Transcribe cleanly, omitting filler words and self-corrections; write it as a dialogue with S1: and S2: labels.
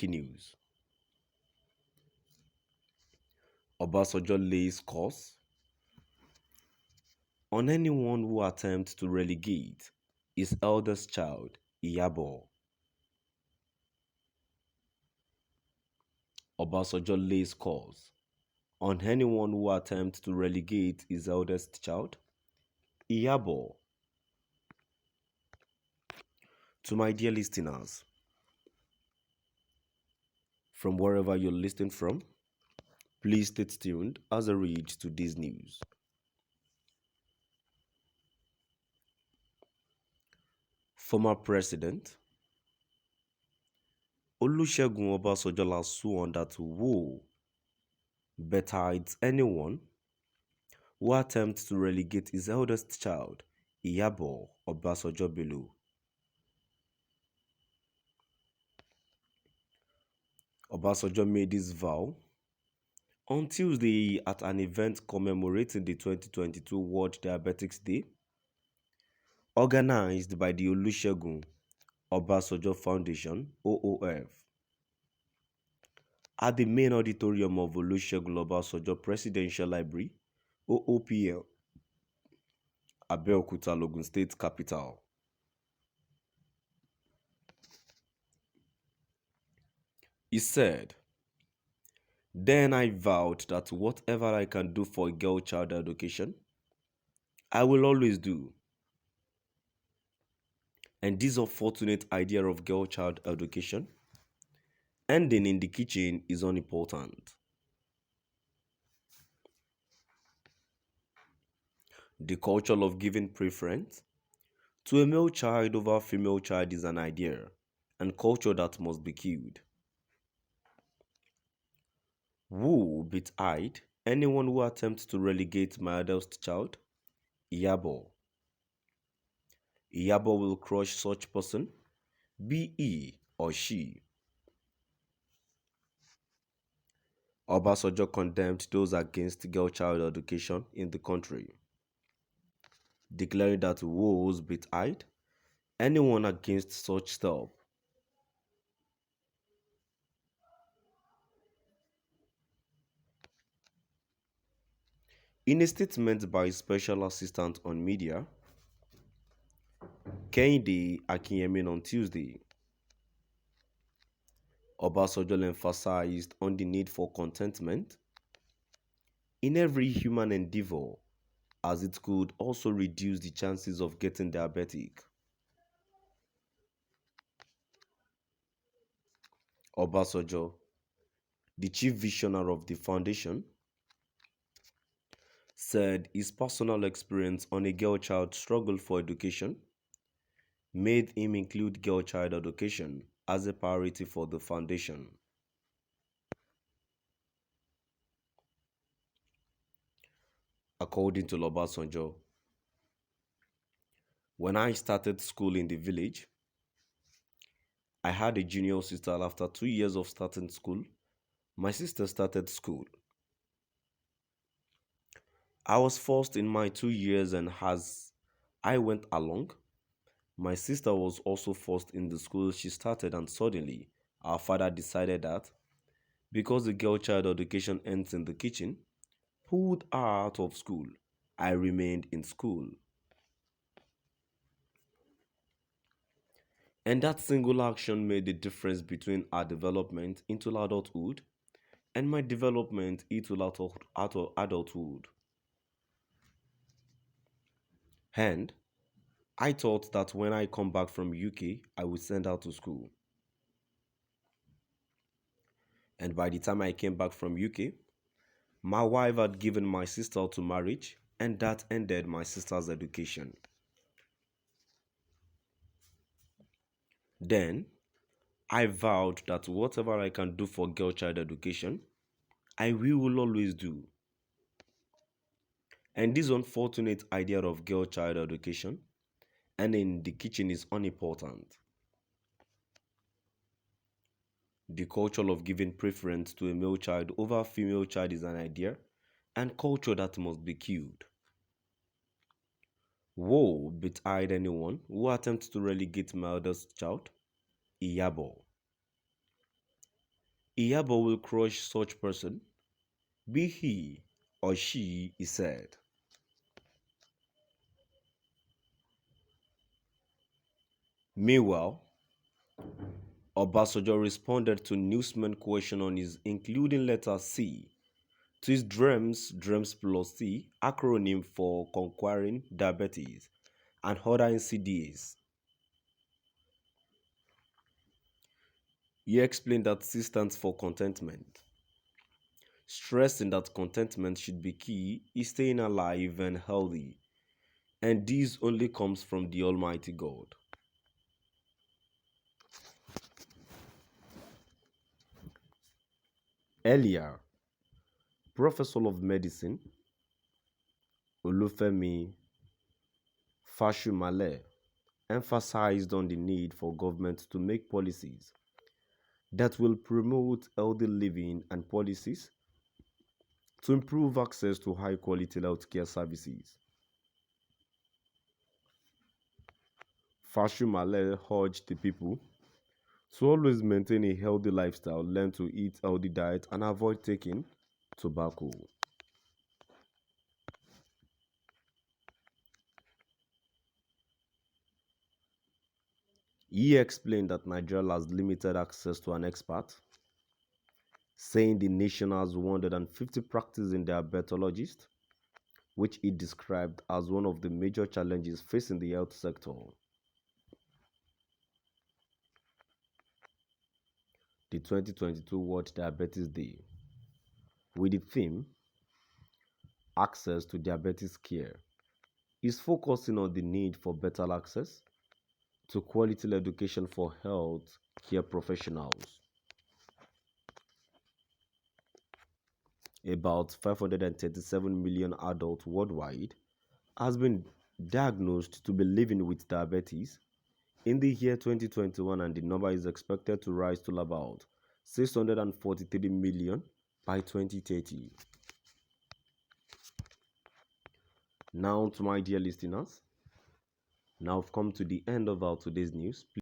S1: Breaking news. Obasonjo lays course on anyone who attempts to relegate his eldest child, Iyabo. Obasonjo lays course on anyone who attempts to relegate his eldest child, Iyabo. To my dear listeners, from wherever you're listening from, please stay tuned as I read to this news. Former President Olusegun Obasanjo has sworn that woe betides anyone who attempts to relegate his eldest child, Iyabo Obasonjo Bello. Obasanjo made this vow on Tuesday at an event commemorating the 2022 World Diabetics Day, organized by the Olusegun Obasanjo Foundation (OOF) at the main auditorium of Olusegun Obasanjo Presidential Library (OOPL), Abeokuta, Ogun State Capital. He said, "Then I vowed that whatever I can do for girl child education, I will always do. And this unfortunate idea of girl child education ending in the kitchen is unimportant. The culture of giving preference to a male child over a female child is an idea and culture that must be killed. Who betide anyone who attempts to relegate my eldest child? Iyabo. Iyabo will crush such person, be he or she." Obasanjo condemned those against girl child education in the country, declaring that woes betide anyone against such step. In a statement by Special Assistant on Media, Kehinde Akinyemi on Tuesday, Obasanjo emphasized on the need for contentment in every human endeavor, as it could also reduce the chances of getting diabetic. Obasanjo, the chief visionary of the foundation, said his personal experience on a girl child struggle for education made him include girl child education as a priority for the foundation. According to Obasanjo, "When I started school in the village, I had a junior sister. After 2 years of starting school, my sister started school. I was first in my 2 years, and as I went along, my sister was also first in the school she started, and suddenly our father decided that because the girl child education ends in the kitchen, pulled her out of school. I remained in school. And that single action made the difference between our development into adulthood and my development into adulthood. And I thought that when I come back from UK, I would send her to school. And by the time I came back from UK, my wife had given my sister to marriage, and that ended my sister's education. Then I vowed that whatever I can do for girl child education, I will always do. And this unfortunate idea of girl child education and in the kitchen is unimportant. The culture of giving preference to a male child over a female child is an idea and culture that must be killed. Woe betide anyone who attempts to relegate my eldest child, Iyabo." Iyabo will crush such person, be he or she, he said. Meanwhile, Obasonjo responded to newsmen question on his including letter C to his DREAMS plus C acronym for conquering diabetes and other NCDAs. He explained that C stands for contentment, stressing that contentment should be key is staying alive and healthy, and this only comes from the Almighty God. Earlier, Professor of Medicine Olufemi Fashumale emphasized on the need for government to make policies that will promote healthy living and policies to improve access to high quality healthcare services. Fashumale urged the people to always maintain a healthy lifestyle, learn to eat healthy diet, and avoid taking tobacco. He explained that Nigeria has limited access to an expert, saying the nation has 150 practicing diabetologists, which he described as one of the major challenges facing the health sector. The 2022 World Diabetes Day, with the theme Access to Diabetes Care, is focusing on the need for better access to quality education for health care professionals. About 537 million adults worldwide has been diagnosed to be living with diabetes in the year 2021, and the number is expected to rise to about 643 million by 2030. Now, to my dear listeners, now I've come to the end of our today's news. Please